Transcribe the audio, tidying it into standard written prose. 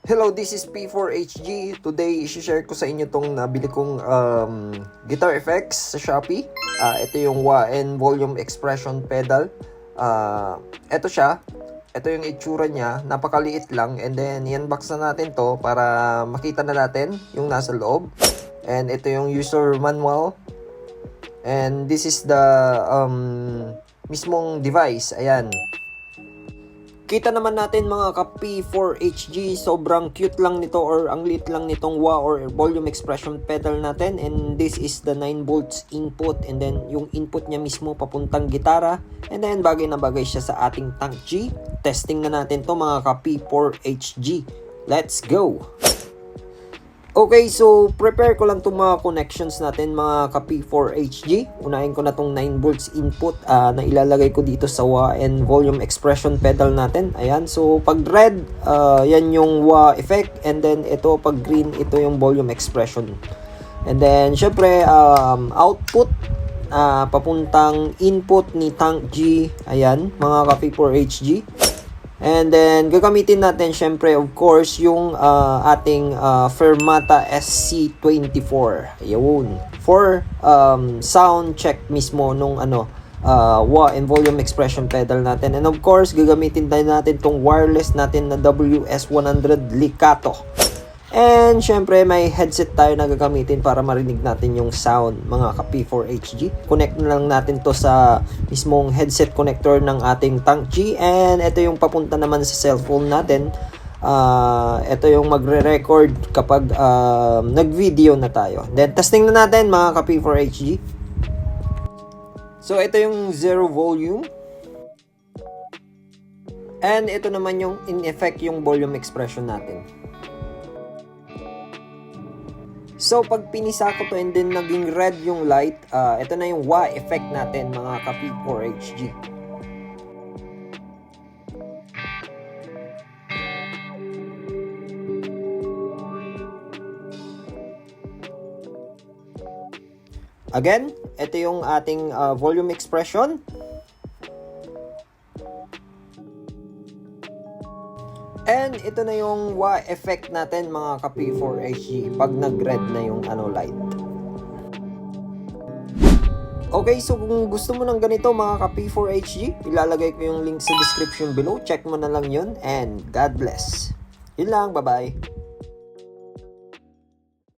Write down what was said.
Hello, this is P4HG. Today, i-share ko sa inyo tong nabili kong guitar effects sa Shopee. Ito yung wah and volume expression pedal. Ito siya. Ito yung itsura niya. Napakaliit lang. And then, i-unbox na natin to para makita na natin yung nasa loob. And ito yung user manual. And this is the mismong device. Ayan. Kita naman natin mga ka-P4HG, sobrang cute lang nito or ang liit lang nitong wah or volume expression pedal natin. And this is the 9 volts input, and then yung input niya mismo papuntang gitara. And then bagay na bagay siya sa ating Tank G. Testing na natin to mga ka-P4HG. Let's go! Okay, so prepare ko lang itong mga connections natin mga ka-P4HG. Unahin ko na itong 9 volts input na ilalagay ko dito sa wah and volume expression pedal natin. Ayan, so pag red, yan yung wah effect. And then ito, pag green, ito yung volume expression. And then syempre, output, papuntang input ni Tank G. Ayan, mga ka-P4HG. And then, gagamitin natin syempre, of course, yung ating Fermata SC24. Ayun. For sound check mismo nung wah and volume expression pedal natin. And of course, gagamitin din natin tong wireless natin na WS100 Licato. And syempre, may headset tayo na gagamitin para marinig natin yung sound, mga ka-P4HG. Connect na lang natin to sa mismong headset connector ng ating Tank G. And ito yung papunta naman sa cellphone natin. Ito yung magre-record kapag nag-video na tayo. Then, testing na natin mga ka-P4HG. So, ito yung zero volume. And ito naman yung in effect yung volume expression natin. So, pag pinisa ko to and then naging red yung light, ito na yung wah effect natin mga ka-P4HG. Again, ito yung ating volume expression. And ito na yung wah effect natin mga ka-P4HG pag nag-red na yung light. Okay, so kung gusto mo ng ganito mga ka-P4HG, ilalagay ko yung link sa description below. Check mo na lang yun and God bless. Yun lang, bye-bye.